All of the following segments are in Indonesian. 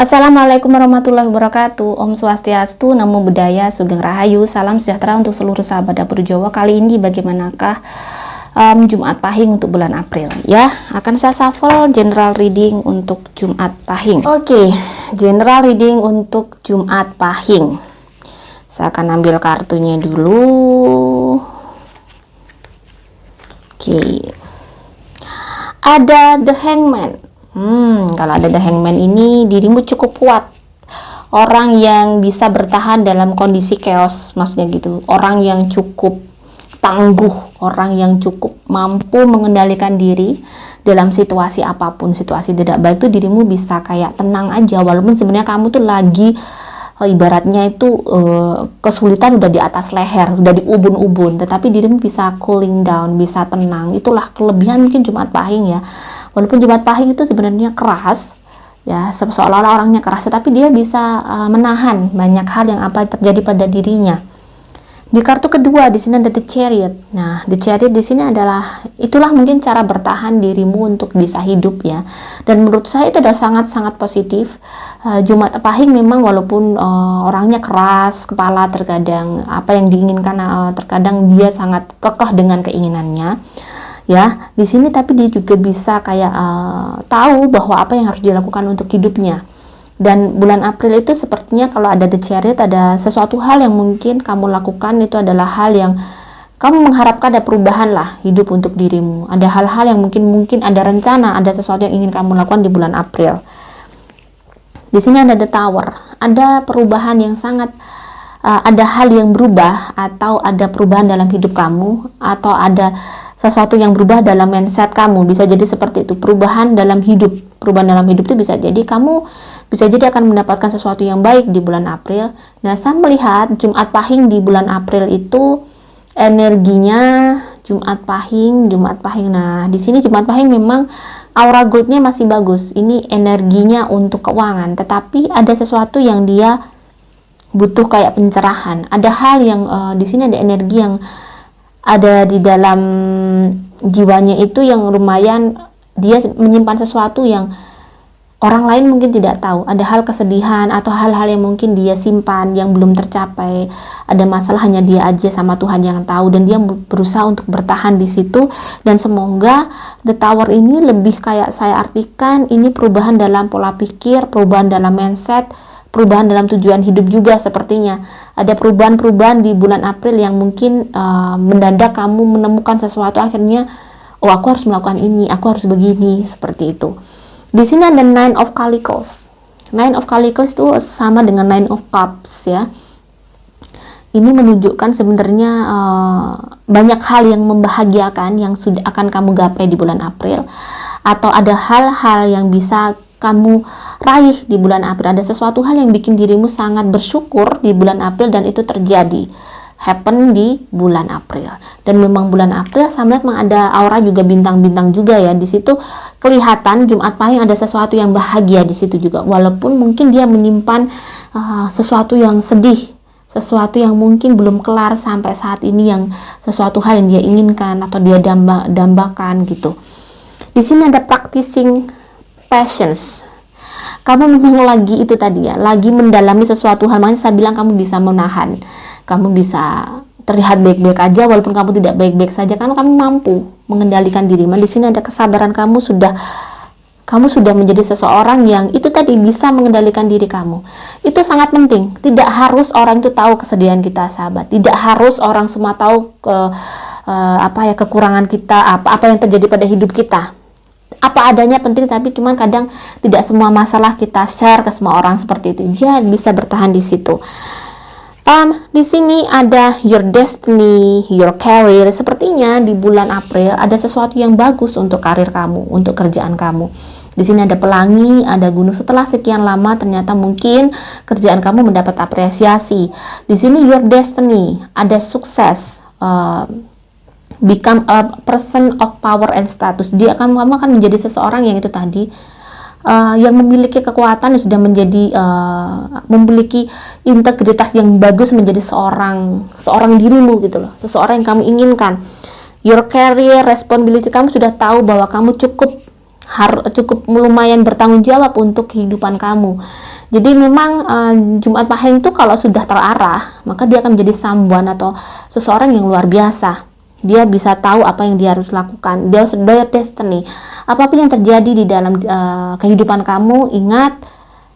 Assalamualaikum warahmatullahi wabarakatuh. Om Swastiastu, Namo Buddhaya, Sugeng Rahayu, salam sejahtera untuk seluruh sahabat dapur Jawa. Kali ini bagaimanakah Jumat Pahing untuk bulan April? Ya, akan saya shuffle general reading untuk Jumat Pahing. Oke, general reading untuk Jumat Pahing. Saya akan ambil kartunya dulu. Oke, ada The Hangman. Kalau ada The Hangman ini, dirimu cukup kuat. Orang yang bisa bertahan dalam kondisi chaos, maksudnya gitu. Orang yang cukup tangguh, orang yang cukup mampu mengendalikan diri dalam situasi apapun. Situasi tidak baik tuh dirimu bisa kayak tenang aja, walaupun sebenarnya kamu tuh lagi ibaratnya itu kesulitan udah di atas leher, udah di ubun-ubun, tetapi dirimu bisa cooling down, bisa tenang. Itulah kelebihan mungkin Jumat Pahing ya. Walaupun Jumat Pahing itu sebenarnya keras ya, seolah-olah orangnya keras, tapi dia bisa menahan banyak hal yang apa terjadi pada dirinya. Di kartu kedua di sini ada The Chariot. Nah, The Chariot di sini adalah itulah mungkin cara bertahan dirimu untuk bisa hidup ya. Dan menurut saya itu adalah sangat-sangat positif. Jumat Pahing memang walaupun orangnya keras kepala, terkadang apa yang diinginkan terkadang dia sangat kekeh dengan keinginannya. Ya, di sini tapi dia juga bisa kayak tahu bahwa apa yang harus dilakukan untuk hidupnya. Dan bulan April itu sepertinya kalau ada The Chariot, ada sesuatu hal yang mungkin kamu lakukan, itu adalah hal yang kamu mengharapkan ada perubahan lah hidup untuk dirimu. Ada hal-hal yang mungkin ada rencana, ada sesuatu yang ingin kamu lakukan di bulan April. Di sini ada The Tower, ada perubahan yang sangat ada hal yang berubah, atau ada perubahan dalam hidup kamu, atau ada sesuatu yang berubah dalam mindset kamu. Bisa jadi seperti itu, perubahan dalam hidup. Perubahan dalam hidup itu bisa jadi kamu bisa jadi akan mendapatkan sesuatu yang baik di bulan April. Nah, saya melihat Jumat Pahing di bulan April itu energinya Jumat Pahing. Nah, di sini Jumat Pahing memang aura goldnya masih bagus. Ini energinya untuk keuangan, tetapi ada sesuatu yang dia butuh kayak pencerahan. Ada hal yang di sini ada energi yang ada di dalam jiwanya itu yang lumayan, dia menyimpan sesuatu yang orang lain mungkin tidak tahu. Ada hal kesedihan atau hal-hal yang mungkin dia simpan yang belum tercapai. Ada masalah hanya dia aja sama Tuhan yang tahu, dan dia berusaha untuk bertahan di situ. Dan semoga The Tower ini lebih kayak saya artikan ini perubahan dalam pola pikir, perubahan dalam mindset, perubahan dalam tujuan hidup juga sepertinya. Ada perubahan-perubahan di bulan April yang mungkin mendadak kamu menemukan sesuatu, akhirnya oh aku harus melakukan ini, aku harus begini, seperti itu. Di sini ada Nine of Calicles. Nine of Calicles itu sama dengan Nine of Cups ya. Ini menunjukkan sebenarnya banyak hal yang membahagiakan yang sudah akan kamu gapai di bulan April, atau ada hal-hal yang bisa kamu raih di bulan April. Ada sesuatu hal yang bikin dirimu sangat bersyukur di bulan April, dan itu terjadi happen di bulan April. Dan memang bulan April saya melihat ada aura juga bintang-bintang juga ya. Di situ kelihatan Jumat Pahing ada sesuatu yang bahagia di situ juga, walaupun mungkin dia menyimpan sesuatu yang sedih, sesuatu yang mungkin belum kelar sampai saat ini, yang sesuatu hal yang dia inginkan atau dia dambakan gitu. Di sini ada practicing patience. Kamu memang lagi itu tadi ya, lagi mendalami sesuatu hal. Makanya saya bilang kamu bisa menahan, kamu bisa terlihat baik-baik aja walaupun kamu tidak baik-baik saja, karena kamu mampu mengendalikan diri. Di sini ada kesabaran, kamu sudah menjadi seseorang yang itu tadi bisa mengendalikan diri kamu. Itu sangat penting. Tidak harus orang itu tahu kesedihan kita, sahabat. Tidak harus orang semua tahu kekurangan kita, apa yang terjadi pada hidup kita. Apa adanya penting, tapi cuman kadang tidak semua masalah kita share ke semua orang seperti itu. Dia bisa bertahan di situ. Di sini ada your destiny, your career. Sepertinya di bulan April ada sesuatu yang bagus untuk karir kamu, untuk kerjaan kamu. Di sini ada pelangi, ada gunung. Setelah sekian lama ternyata mungkin kerjaan kamu mendapat apresiasi. Di sini your destiny, ada sukses. Become a person of power and status. Kamu akan menjadi seseorang yang itu tadi yang memiliki kekuatan, yang sudah menjadi memiliki integritas yang bagus, menjadi seorang dirimu gitu loh, seseorang yang kamu inginkan. Your career responsibility, kamu sudah tahu bahwa kamu cukup harus cukup lumayan bertanggung jawab untuk kehidupan kamu. Jadi memang Jumat Pahing itu kalau sudah terarah, maka dia akan menjadi someone atau seseorang yang luar biasa. Dia bisa tahu apa yang dia harus lakukan. Dia their destiny. Apapun yang terjadi di dalam kehidupan kamu, ingat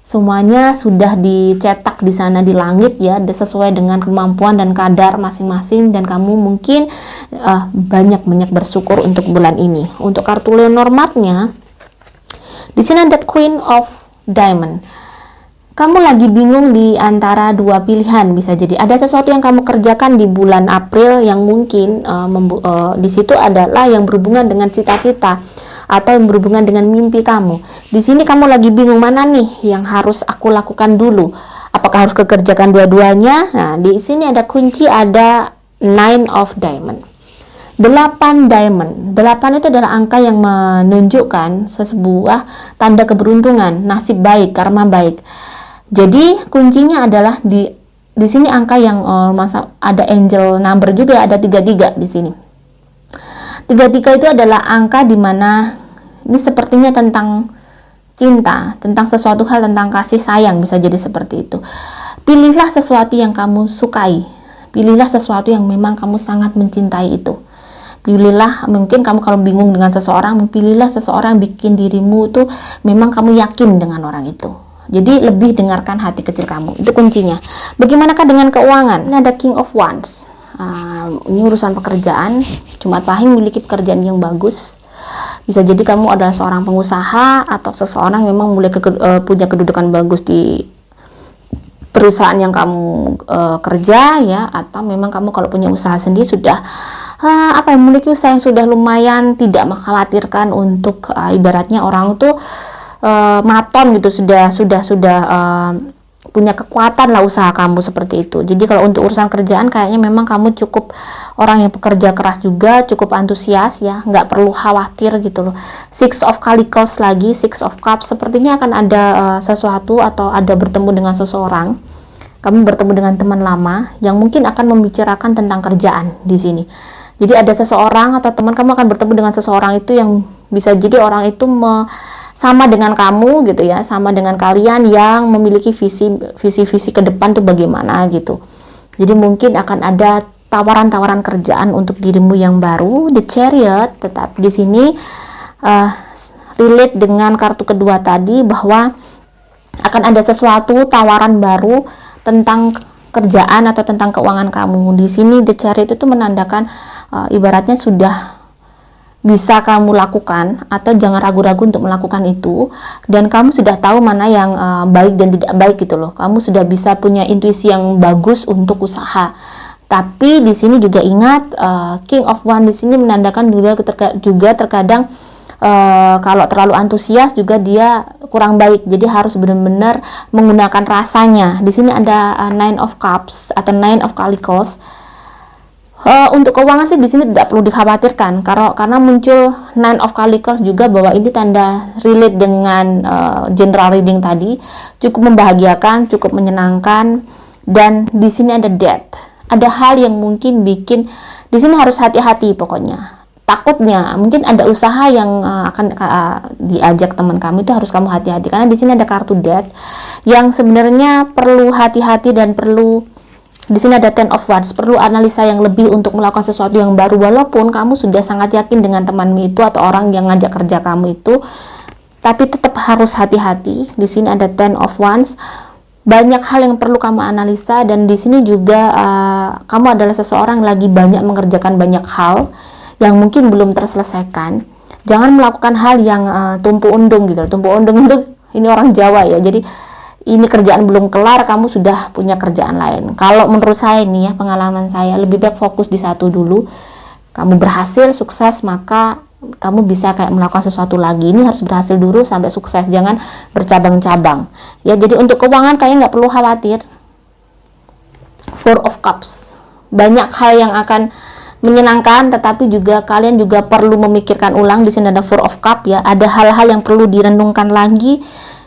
semuanya sudah dicetak di sana di langit ya, sesuai dengan kemampuan dan kadar masing-masing, dan kamu mungkin banyak bersyukur untuk bulan ini. Untuk kartu Lenormand-nya, di sini ada Queen of Diamond. Kamu lagi bingung di antara dua pilihan, bisa jadi ada sesuatu yang kamu kerjakan di bulan April yang mungkin di situ adalah yang berhubungan dengan cita-cita atau yang berhubungan dengan mimpi kamu. Di sini kamu lagi bingung mana nih yang harus aku lakukan dulu. Apakah harus kerjakan dua-duanya? Nah, di sini ada kunci, ada 9 of Diamond. 8 diamond. 8 itu adalah angka yang menunjukkan sebuah tanda keberuntungan, nasib baik, karma baik. Jadi kuncinya adalah di sini angka yang ada angel number juga, ada 33 di sini. 33 itu adalah angka di mana ini sepertinya tentang cinta, tentang sesuatu hal, tentang kasih sayang, bisa jadi seperti itu. Pilihlah sesuatu yang kamu sukai. Pilihlah sesuatu yang memang kamu sangat mencintai itu. Pilihlah, mungkin kamu kalau bingung dengan seseorang, pilihlah seseorang yang bikin dirimu tuh memang kamu yakin dengan orang itu. Jadi lebih dengarkan hati kecil kamu, itu kuncinya. Bagaimanakah dengan keuangan? Ini ada King of Wands. Ini urusan pekerjaan. Jumat Pahing memiliki pekerjaan yang bagus. Bisa jadi kamu adalah seorang pengusaha atau seseorang yang memang mulai punya kedudukan bagus di perusahaan yang kamu kerja ya, atau memang kamu kalau punya usaha sendiri sudah memiliki usaha yang sudah lumayan tidak mengkhawatirkan untuk ibaratnya orang tuh maton gitu, sudah punya kekuatan lah usaha kamu seperti itu. Jadi kalau untuk urusan kerjaan kayaknya memang kamu cukup orang yang pekerja keras juga, cukup antusias ya, nggak perlu khawatir gitu loh. Six of Pentacles lagi, Six of Cups, sepertinya akan ada sesuatu atau ada bertemu dengan seseorang. Kamu bertemu dengan teman lama yang mungkin akan membicarakan tentang kerjaan di sini. Jadi ada seseorang atau teman kamu akan bertemu dengan seseorang itu yang bisa jadi orang itu sama dengan kamu gitu ya, sama dengan kalian yang memiliki visi ke depan tuh bagaimana gitu. Jadi mungkin akan ada tawaran-tawaran kerjaan untuk dirimu yang baru, The Chariot. Tetapi di sini relate dengan kartu kedua tadi, bahwa akan ada sesuatu tawaran baru tentang kerjaan atau tentang keuangan kamu. Di sini The Chariot itu menandakan ibaratnya sudah bisa kamu lakukan, atau jangan ragu-ragu untuk melakukan itu, dan kamu sudah tahu mana yang baik dan tidak baik gitu loh. Kamu sudah bisa punya intuisi yang bagus untuk usaha. Tapi di sini juga ingat King of Wands di sini menandakan juga terkadang kalau terlalu antusias juga dia kurang baik. Jadi harus benar-benar menggunakan rasanya. Di sini ada Nine of Cups atau Nine of Pentacles. Untuk keuangan sih di sini tidak perlu dikhawatirkan, karena muncul Nine of Pentacles juga, bahwa ini tanda relate dengan general reading tadi, cukup membahagiakan, cukup menyenangkan. Dan di sini ada Death, ada hal yang mungkin bikin di sini harus hati-hati pokoknya. Takutnya mungkin ada usaha yang akan diajak teman kamu, itu harus kamu hati-hati, karena di sini ada kartu Death yang sebenarnya perlu hati-hati dan perlu. Di sini ada Ten of Wands, perlu analisa yang lebih untuk melakukan sesuatu yang baru, walaupun kamu sudah sangat yakin dengan temanmu itu atau orang yang ngajak kerja kamu itu, tapi tetap harus hati-hati. Di sini ada Ten of Wands, banyak hal yang perlu kamu analisa, dan di sini juga kamu adalah seseorang yang lagi banyak mengerjakan banyak hal yang mungkin belum terselesaikan. Jangan melakukan hal yang tumpu undung gitu. Tumpu undung itu ini orang Jawa ya, jadi ini kerjaan belum kelar, kamu sudah punya kerjaan lain. Kalau menurut saya ini ya, pengalaman saya, lebih baik fokus di satu dulu. Kamu berhasil, sukses, maka kamu bisa kayak melakukan sesuatu lagi. Ini harus berhasil dulu sampai sukses, jangan bercabang-cabang. Ya, jadi untuk keuangan kayaknya nggak perlu khawatir. Four of Cups, banyak hal yang akan menyenangkan, tetapi juga kalian juga perlu memikirkan ulang. Di sini ada Four of Cups ya, ada hal-hal yang perlu direnungkan lagi.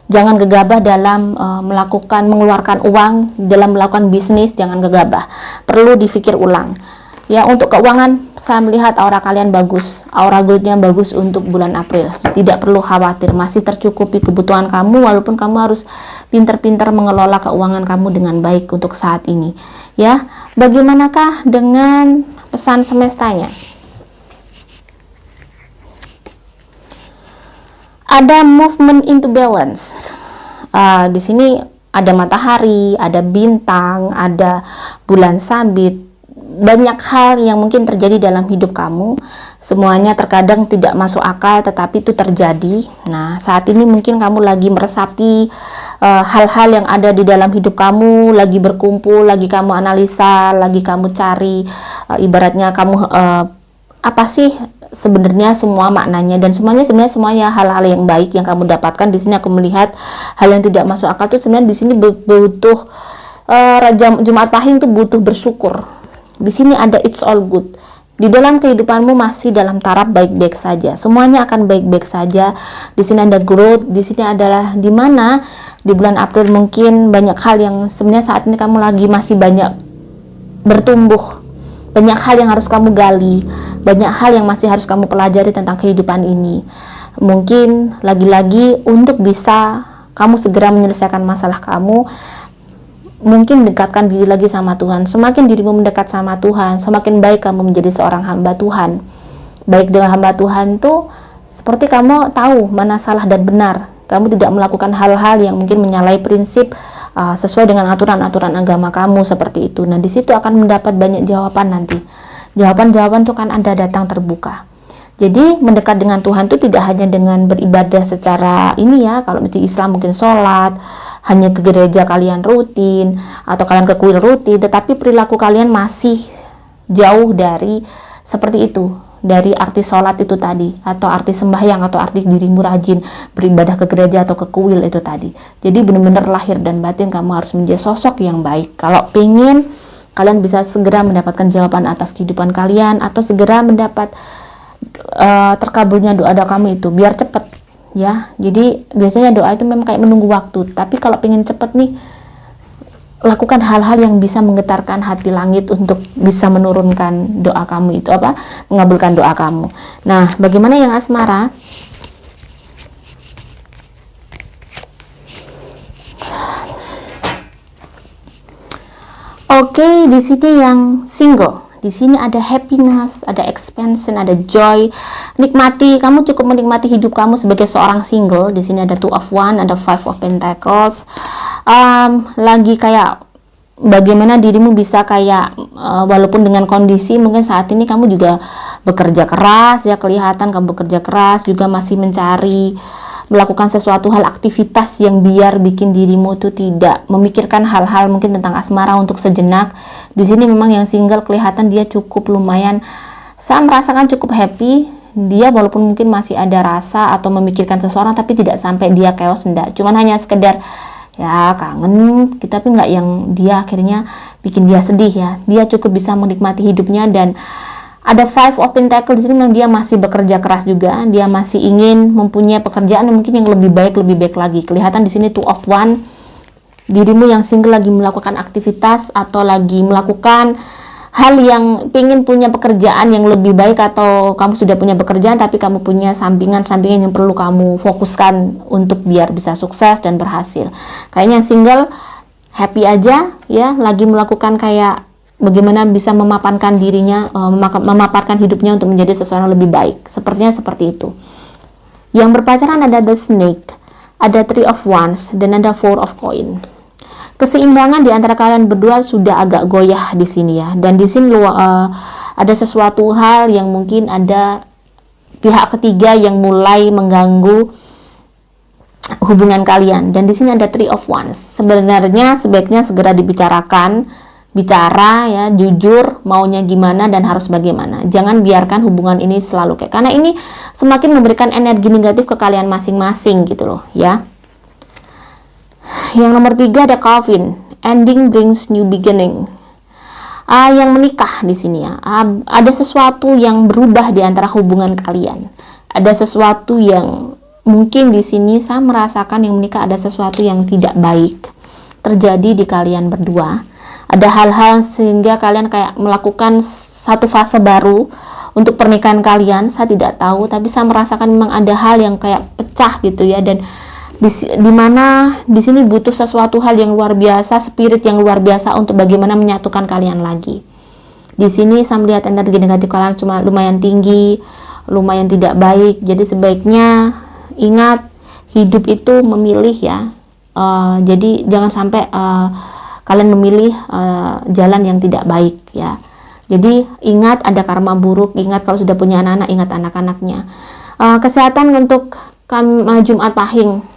Jangan gegabah dalam mengeluarkan uang, dalam melakukan bisnis, jangan gegabah. Perlu dipikir ulang. Ya, untuk keuangan saya melihat aura kalian bagus, aura goldnya bagus untuk bulan April. Tidak perlu khawatir, masih tercukupi kebutuhan kamu, walaupun kamu harus pintar-pintar mengelola keuangan kamu dengan baik untuk saat ini. Ya, bagaimanakah dengan pesan semestanya? Ada movement into balance. Di sini ada matahari, ada bintang, ada bulan sabit. Banyak hal yang mungkin terjadi dalam hidup kamu, semuanya terkadang tidak masuk akal, tetapi itu terjadi. Nah, saat ini mungkin kamu lagi meresapi hal-hal yang ada di dalam hidup kamu, lagi berkumpul, lagi kamu analisa, lagi kamu cari, ibaratnya kamu apa sih sebenarnya semua maknanya, dan semuanya hal-hal yang baik yang kamu dapatkan. Di sini aku melihat hal yang tidak masuk akal tuh sebenarnya di sini butuh Jumat Pahing tuh butuh bersyukur. Di sini ada it's all good. Di dalam kehidupanmu masih dalam taraf baik-baik saja. Semuanya akan baik-baik saja. Di sini ada growth. Di sini adalah di mana di bulan April mungkin banyak hal yang sebenarnya saat ini kamu lagi masih banyak bertumbuh. Banyak hal yang harus kamu gali. Banyak hal yang masih harus kamu pelajari tentang kehidupan ini. Mungkin lagi-lagi untuk bisa kamu segera menyelesaikan masalah kamu, mungkin mendekatkan diri lagi sama Tuhan. Semakin dirimu mendekat sama Tuhan, semakin baik kamu menjadi seorang hamba Tuhan. Baik dengan hamba Tuhan tuh seperti kamu tahu mana salah dan benar. Kamu tidak melakukan hal-hal yang mungkin menyalahi prinsip sesuai dengan aturan-aturan agama kamu seperti itu. Nah, di situ akan mendapat banyak jawaban nanti. Jawaban-jawaban itu kan ada datang terbuka. Jadi mendekat dengan Tuhan itu tidak hanya dengan beribadah secara ini ya, kalau di Islam mungkin sholat, hanya ke gereja kalian rutin, atau kalian ke kuil rutin, tetapi perilaku kalian masih jauh dari seperti itu, dari arti sholat itu tadi, atau arti sembahyang, atau arti dirimu rajin beribadah ke gereja atau ke kuil itu tadi. Jadi benar-benar lahir dan batin kamu harus menjadi sosok yang baik. Kalau pengen kalian bisa segera mendapatkan jawaban atas kehidupan kalian, atau segera mendapat terkabulnya doa-doa kamu itu biar cepet ya. Jadi biasanya doa itu memang kayak menunggu waktu, tapi kalau pengen cepet nih, lakukan hal-hal yang bisa menggetarkan hati langit untuk bisa menurunkan doa kamu itu, mengabulkan doa kamu. Nah, bagaimana yang asmara? Oke, di sini yang single. Di sini ada happiness, ada expansion, ada joy. Nikmati, kamu cukup menikmati hidup kamu sebagai seorang single. Di sini ada Two of Wands, ada Five of Pentacles. Lagi kayak bagaimana dirimu bisa kayak walaupun dengan kondisi mungkin saat ini kamu juga bekerja keras ya, kelihatan kamu bekerja keras, juga masih mencari melakukan sesuatu hal aktivitas yang biar bikin dirimu tuh tidak memikirkan hal-hal mungkin tentang asmara untuk sejenak. Di sini memang yang single kelihatan dia cukup lumayan, saya merasakan cukup happy. Dia walaupun mungkin masih ada rasa atau memikirkan seseorang, tapi tidak sampai dia chaos, enggak. Cuman hanya sekedar ya kangen kita, tapi nggak yang dia akhirnya bikin dia sedih ya. Dia cukup bisa menikmati hidupnya. Dan ada Five of Pentacles di sini memang dia masih bekerja keras juga. Dia masih ingin mempunyai pekerjaan yang mungkin yang lebih baik lagi. Kelihatan di sini Two of Wands. Dirimu yang single lagi melakukan aktivitas atau lagi melakukan hal yang ingin punya pekerjaan yang lebih baik, atau kamu sudah punya pekerjaan tapi kamu punya sampingan-sampingan yang perlu kamu fokuskan untuk biar bisa sukses dan berhasil. Kayaknya yang single happy aja ya, lagi melakukan kayak bagaimana bisa memapankan dirinya, memaparkan hidupnya untuk menjadi seseorang lebih baik. Sepertinya seperti itu. Yang berpacaran ada The Snake, ada Three of Wands, dan ada Four of Coin. Keseimbangan di antara kalian berdua sudah agak goyah di sini ya. Dan di sini ada sesuatu hal yang mungkin ada pihak ketiga yang mulai mengganggu hubungan kalian. Dan di sini ada Three of Wands. Sebenarnya sebaiknya segera dibicarakan, bicara ya, jujur maunya gimana dan harus bagaimana. Jangan biarkan hubungan ini selalu kayak, karena ini semakin memberikan energi negatif ke kalian masing-masing gitu loh ya. Yang nomor 3 ada Calvin, ending brings new beginning. Yang menikah di sini ya, ada sesuatu yang berubah di antara hubungan kalian. Ada sesuatu yang mungkin di sini saya merasakan yang menikah ada sesuatu yang tidak baik terjadi di kalian berdua. Ada hal-hal sehingga kalian kayak melakukan satu fase baru untuk pernikahan kalian, saya tidak tahu, tapi saya merasakan memang ada hal yang kayak pecah gitu ya, dan di mana di sini butuh sesuatu hal yang luar biasa, spirit yang luar biasa untuk bagaimana menyatukan kalian lagi. Di sini saya melihat energi negatif kalian cuma lumayan tinggi, lumayan tidak baik. Jadi sebaiknya ingat, hidup itu memilih ya. Jadi jangan sampai kalian memilih jalan yang tidak baik ya. Jadi ingat ada karma buruk, ingat kalau sudah punya anak-anak, ingat anak-anaknya. Kesehatan untuk Jumat Pahing.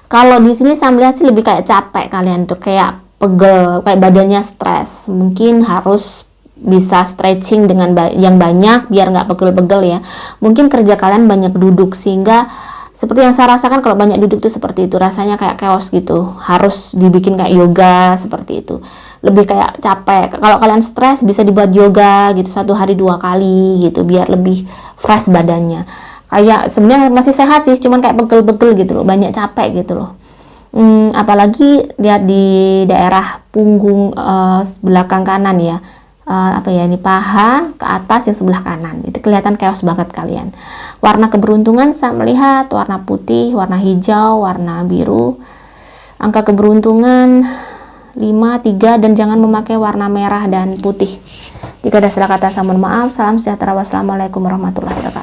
Kalau di sini saya melihat sih lebih kayak capek kalian tuh, kayak pegel, kayak badannya stres. Mungkin harus bisa stretching dengan yang banyak biar nggak pegel-pegel ya. Mungkin kerja kalian banyak duduk, sehingga seperti yang saya rasakan kalau banyak duduk tuh seperti itu, rasanya kayak chaos gitu. Harus dibikin kayak yoga seperti itu. Lebih kayak capek. Kalau kalian stres bisa dibuat yoga gitu 1 hari 2 kali gitu biar lebih fresh badannya. Kayak sebenarnya masih sehat sih, cuman kayak pegel-pegel gitu loh, banyak capek gitu loh. Apalagi lihat di daerah punggung belakang kanan ya, ini paha ke atas yang sebelah kanan, itu kelihatan chaos banget kalian. Warna keberuntungan saya melihat warna putih, warna hijau, warna biru. Angka keberuntungan 5, 3, dan jangan memakai warna merah dan putih. Jika ada salah kata saya mohon maaf. Salam sejahtera, wassalamualaikum warahmatullahi wabarakatuh.